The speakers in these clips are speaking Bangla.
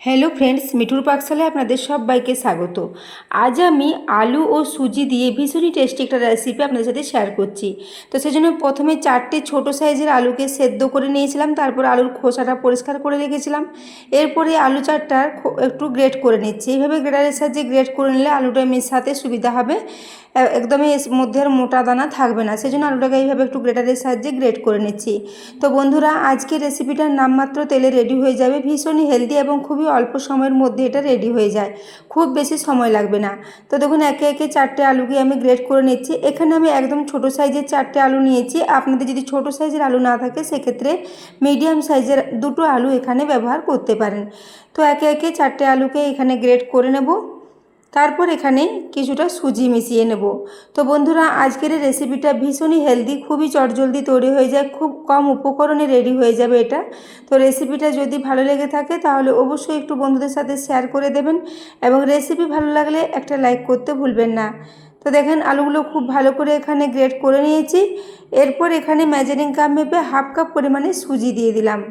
হ্যালো ফ্রেন্ডস, মিঠুর পাকশালায় আপনাদের সবাইকে স্বাগত। আজ আমি আলু ও সুজি দিয়ে ভীষণই টেস্টি একটা রেসিপি আপনাদের সাথে শেয়ার করছি। তো সেজন্য প্রথমে 4টে ছোটো সাইজের আলুকে সেদ্ধ করে নিয়েছিলাম, তারপর আলুর খোসাটা পরিষ্কার করে রেখেছিলাম। এরপরে আলু চারটার একটু গ্রেট করে নিচ্ছি। এইভাবে গ্রেটারের সাহায্যে গ্রেট করে নিলে আলুটা মেশাতে সুবিধা হবে, একদমই এর মধ্যে আর মোটা দানা থাকবে না। সেজন্য আলুটাকে এইভাবে একটু গ্রেটারের সাহায্যে গ্রেট করে নিচ্ছি। তো বন্ধুরা, আজকে রেসিপিটার নামমাত্র তেলে রেডি হয়ে যাবে, ভীষণই হেলদি এবং খুবই অল্প সময়ের মধ্যে এটা রেডি হয়ে যায়, খুব বেশি সময় লাগবে না। তো দেখুন, একে একে 4টে আলুকে আমি গ্রেট করে নিচ্ছি। এখানে আমি একদম ছোট সাইজের 4টে আলু নিয়েছি। আপনাদের যদি ছোট সাইজের আলু না থাকে সেক্ষেত্রে মিডিয়াম সাইজের 2টো আলু এখানে ব্যবহার করতে পারেন। তো একে একে 4টে আলুকে এখানে গ্রেট করে নেব। তারপর এখানে কিছুটা সুজি মিশিয়ে নেব। তো বন্ধুরা, আজকের এই রেসিপিটা ভীষণই হেলদি, খুবই চটজলদি তৈরি হয়ে যায়, খুব কম উপকরণে রেডি হয়ে যাবে এটা। তো রেসিপিটা যদি ভালো লেগে থাকে তাহলে অবশ্যই একটু বন্ধুদের সাথে শেয়ার করে দেবেন, এবং রেসিপি ভালো লাগলে একটা লাইক করতে ভুলবেন না। তো দেখেন, আলুগুলো খুব ভালো করে এখানে গ্রেট করে নিয়েছি। এরপর এখানে মেজারিং কাপ মেপে হাফ কাপ পরিমাণে সুজি দিয়ে দিলাম।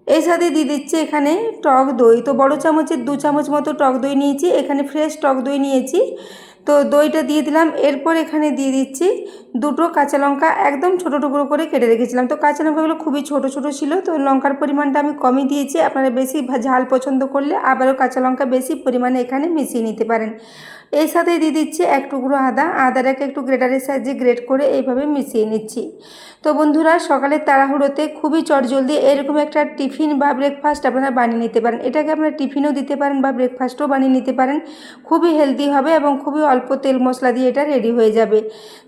এর সাথে দিয়ে দিচ্ছি এখানে টক দই। তো বড় চামচের 2 চামচ মতো টক দই নিয়েছি, এখানে ফ্রেশ টক দই নিয়েছি। তো দইটা দিয়ে দিলাম। এরপর এখানে দিয়ে দিচ্ছি 2টো কাঁচা লঙ্কা, একদম ছোটো টুকরো করে কেটে রেখেছিলাম। তো কাঁচা লঙ্কাগুলো খুবই ছোটো ছোটো ছিল, তো লঙ্কার পরিমাণটা আমি কমই দিয়েছি। আপনারা বেশি ঝাল পছন্দ করলে আবারও কাঁচা লঙ্কা বেশি পরিমাণে এখানে মিশিয়ে নিতে পারেন। এর সাথে দিয়ে দিচ্ছি 1 টুকরো আদা, আদাটাকে একটু গ্রেটারের সাহায্যে গ্রেট করে এইভাবে মিশিয়ে নিচ্ছি। তো বন্ধুরা, সকালের তাড়াহুড়োতে খুবই চটজলদি এরকম একটা টিফিন বা ব্রেকফাস্ট আপনারা বানিয়ে নিতে পারেন। এটাকে আপনারা টিফিনও দিতে পারেন বা ব্রেকফাস্টও বানিয়ে নিতে পারেন। খুবই হেলদি হবে এবং খুবই অল্প তেল মশলা দিয়ে এটা রেডি হয়ে যাবে।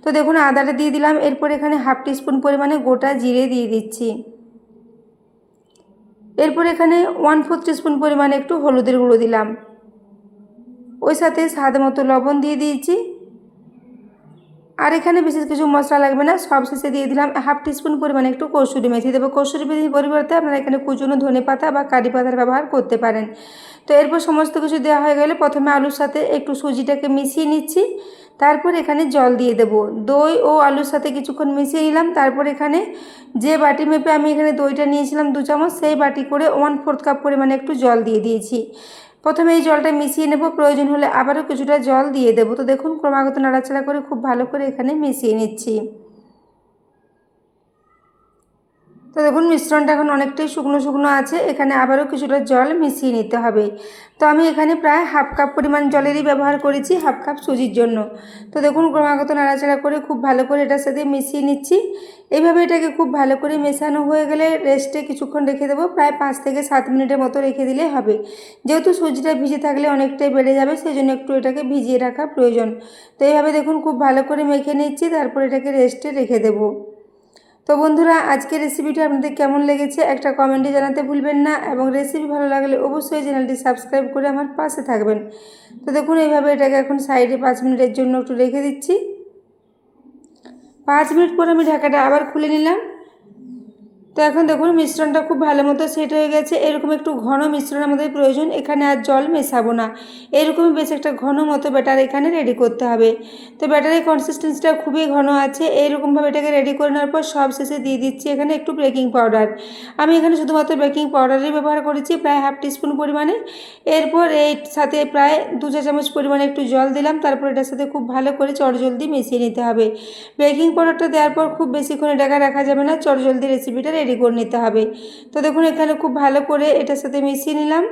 তো দেখুন, আদাটা দিয়ে দিলাম। এরপর এখানে হাফ টিস্পুন পরিমাণে গোটা জিরে দিয়ে দিচ্ছি। এরপর এখানে 1/4 টিস্পুন পরিমাণে একটু হলুদের গুঁড়ো দিলাম। ওই সাথে স্বাদ মতো লবণ দিয়ে দিয়েছি। আর এখানে বিশেষ কিছু মশলা লাগবে না, সবশেষে দিয়ে দিলাম হাফ টিস্পুন পরিমাণে একটু কসুরি মেথি দেবো। কসুরি মেথির পরিবর্তে আপনারা এখানে কুচনো ধনে পাতা বা কারি পাতার ব্যবহার করতে পারেন। তো এরপর সমস্ত কিছু দেওয়া হয়ে গেলে প্রথমে আলুর সাথে একটু সুজিটাকে মিশিয়ে নিচ্ছি। তারপর এখানে জল দিয়ে দেব। দই ও আলুর সাথে কিছুক্ষণ মিশিয়ে নিলাম। তারপর এখানে যে বাটি মেপে আমি এখানে দইটা নিয়েছিলাম 2 চামচ, সেই বাটি করে 1/4 কাপ পরিমাণে একটু জল দিয়ে দিয়েছি। প্রথমে এই জলটা মিশিয়ে নেব, প্রয়োজন হলে আবারও কিছুটা জল দিয়ে দেবো। তো দেখুন, ক্রমাগত নাড়াচাড়া করে খুব ভালো করে এখানে মিশিয়ে নিচ্ছি। তো দেখুন, মিশ্রণটা এখন অনেকটাই শুকনো শুকনো আছে, এখানে আবারও কিছুটা জল মিশিয়ে নিতে হবে। তো আমি এখানে প্রায় হাফ কাপ পরিমাণ জলেরই ব্যবহার করেছি হাফ কাপ সুজির জন্য। তো দেখুন, ক্রমাগত নাড়াচাড়া করে খুব ভালো করে এটার সাথে মিশিয়ে নিচ্ছি। এইভাবে এটাকে খুব ভালো করে মেশানো হয়ে গেলে রেস্টে কিছুক্ষণ রেখে দেবো, প্রায় 5 থেকে 7 মিনিটের মতো রেখে দিলে হবে। যেহেতু সুজিটা ভিজে থাকলে অনেকটাই বেড়ে যাবে, সেই জন্য একটু এটাকে ভিজিয়ে রাখা প্রয়োজন। তো এইভাবে দেখুন খুব ভালো করে মেখে নিচ্ছি, তারপর এটাকে রেস্টে রেখে দেবো। তো বন্ধুরা, আজকের রেসিপিটি আপনাদের কেমন লেগেছে একটা কমেন্টে জানাতে ভুলবেন না, এবং রেসিপি ভালো লাগলে অবশ্যই চ্যানেলটি সাবস্ক্রাইব করে আমার পাশে থাকবেন। তো দেখুন, এইভাবে এটাকে এখন সাইডে 5 মিনিটের জন্য একটু রেখে দিচ্ছি। 5 মিনিট পর আমি ঢাকাটা আবার খুলে নিলাম। তো এখন দেখুন, মিশ্রণটা খুব ভালো মতো সেট হয়ে গেছে। এরকম একটু ঘন মিশ্রণ আমাদের প্রয়োজন, এখানে আর জল মেশাবো না। এরকমই বেশ একটা ঘন মতো ব্যাটার এখানে রেডি করতে হবে। তো ব্যাটারের কনসিস্টেন্সিটা খুবই ঘন আছে। এইরকমভাবে এটাকে রেডি করে নেওয়ার পর সব শেষে দিয়ে দিচ্ছি এখানে একটু বেকিং পাউডার। আমি এখানে শুধুমাত্র বেকিং পাউডারই ব্যবহার করেছি, প্রায় হাফ টিস্পুন পরিমাণে। এরপর এর সাথে প্রায় 2 চা চামচ পরিমাণে একটু জল দিলাম। তারপর এটার সাথে খুব ভালো করে চটজলদি মিশিয়ে নিতে হবে। বেকিং পাউডারটা দেওয়ার পর খুব বেশিক্ষণ এটাকে রাখা যাবে না, চটজলদি রেসিপিটা রেডি করে নিতে হবে। তো দেখুন, এখানে খুব ভালো করে এটার সাথে মিশিয়ে নিলাম।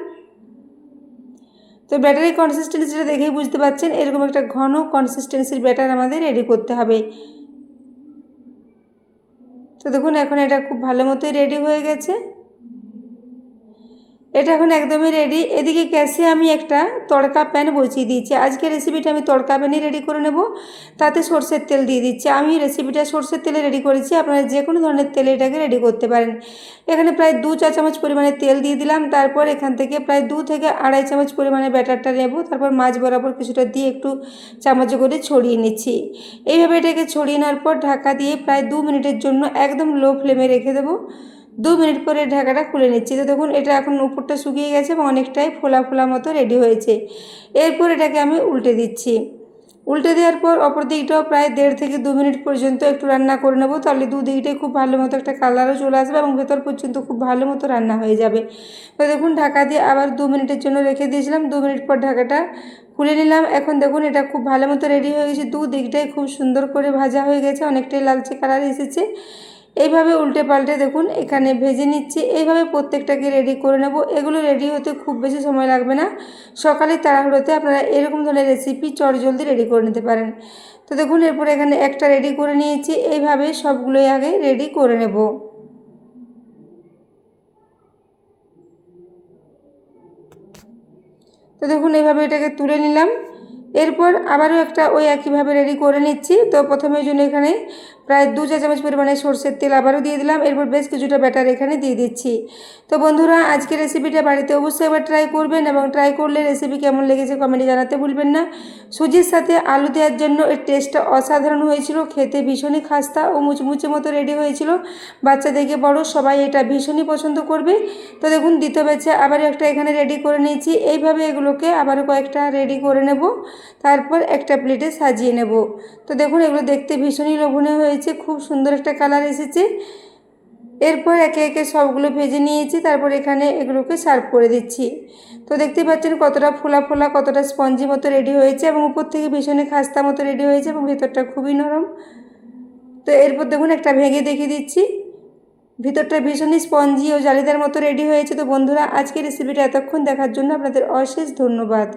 তো ব্যাটারের কনসিস্টেন্সিটা দেখেই বুঝতে পারছেন, এরকম একটা ঘন কনসিস্টেন্সির ব্যাটার আমাদের রেডি করতে হবে। তো দেখুন, এখন এটা খুব ভালো মতোই রেডি হয়ে গেছে। এটা এখন একদমই রেডি। এদিকে গ্যাসে আমি একটা তড়কা প্যান বসিয়ে দিয়েছি। আজকে রেসিপিটা আমি তড়কা প্যানে রেডি করে নেব, তাতে সরষের তেল দিয়ে দিচ্ছি। আমি রেসিপিটা সরষের তেলে রেডি করেছি, আপনারা যে কোনো ধরনের তেলে এটাকে রেডি করতে পারেন। এখানে প্রায় 2 চা চামচ পরিমাণে তেল দিয়ে দিলাম। তারপর এখান থেকে প্রায় 2 থেকে আড়াই চামচ পরিমাণে ব্যাটারটা নেব। তারপর মাঝ বরাবর কিছুটা দিয়ে একটু চামচ করে ছড়িয়ে নিচ্ছি। এইভাবে এটাকে ছড়িয়ে নেওয়ার পর ঢাকা দিয়ে প্রায় 2 মিনিটের জন্য একদম লো ফ্লেমে রেখে দেবো। 2 মিনিট পরে ঢাকাটা খুলে নিচ্ছি। তো দেখুন, এটা এখন উপরটা শুকিয়ে গেছে এবং অনেকটাই ফোলা ফোলা মতো রেডি হয়েছে। এরপর এটাকে আমি উল্টে দিচ্ছি। উল্টে দেওয়ার পর অপর দিকটাও প্রায় 1.5 থেকে 2 মিনিট পর্যন্ত একটু রান্না করে নেব, তাহলে দুদিকটাই খুব ভালো মতো একটা কালারও চলে আসবে এবং ভেতর পর্যন্ত খুব ভালো মতো রান্না হয়ে যাবে। তো দেখুন ঢাকা দিয়ে আবার 2 মিনিটের জন্য রেখে দিয়েছিলাম। 2 মিনিট পর ঢাকাটা খুলে নিলাম। এখন দেখুন এটা খুব ভালো মতো রেডি হয়ে গেছে, দুদিকটাই খুব সুন্দর করে ভাজা হয়ে গেছে, অনেকটাই লালচে কালার এসেছে। এইভাবে উল্টে পাল্টে দেখুন এখানে ভেজে নিচ্ছি। এইভাবে প্রত্যেকটাকে রেডি করে নেব। এগুলো রেডি হতে খুব বেশি সময় লাগবে না, সকালে তাড়াহুড়োতে আপনারা এরকম ধরনের রেসিপি চটজলদি রেডি করে নিতে পারেন। তো দেখুন এরপর এখানে একটা রেডি করে নিয়েছি। এইভাবে সবগুলোই আগে রেডি করে নেব। তো দেখুন এইভাবে এটাকে তুলে নিলাম। এরপর আবারও একটা ওই একইভাবে রেডি করে নিচ্ছি। তো প্রথমে ওই জন্য এখানে প্রায় 2 চা চামচ পরিমাণে সরষের তেল আবারও দিয়ে দিলাম। এরপর বেশ কিছুটা ব্যাটার এখানে দিয়ে দিচ্ছি। তো বন্ধুরা আজকের রেসিপিটা বাড়িতে অবশ্যই একবার ট্রাই করবেন এবং ট্রাই করলে রেসিপি কেমন লেগেছে কমেন্টে জানাতে ভুলবেন না। সুজির সাথে আলু দেওয়ার জন্য এর টেস্টটা অসাধারণ হয়েছিল, খেতে ভীষণই খাস্তা ও মুচমুচে মতো রেডি হয়েছিল। বাচ্চা থেকে বড় সবাই এটা ভীষণই পছন্দ করবে। তো দেখুন দ্বিতীয় ব্যাচে আবারও একটা এখানে রেডি করে নিয়েছি। এইভাবে এগুলোকে আবারও কয়েকটা রেডি করে নেব, তারপর একটা প্লেটে সাজিয়ে নেব। তো দেখুন এগুলো দেখতে ভীষণই লোভনীয় হয়েছে, খুব সুন্দর একটা কালার এসেছে। এরপর একে একে সবগুলো ভেজে নিয়েছি, তারপর এখানে এগুলোকে সার্ভ করে দিচ্ছি। তো দেখতেই পাচ্ছেন কতটা ফোলা ফোলা, কতটা স্পঞ্জি মতো রেডি হয়েছে এবং উপর থেকে ভীষণই খাস্তা মতো রেডি হয়েছে এবং ভেতরটা খুবই নরম। তো এরপর দেখুন একটা ভেঙে দেখিয়ে দিচ্ছি, ভিতরটা ভীষণই স্পঞ্জি ও জালিদার মতো রেডি হয়েছে। তো বন্ধুরা আজকের রেসিপিটা এতক্ষণ দেখার জন্য আপনাদের অশেষ ধন্যবাদ।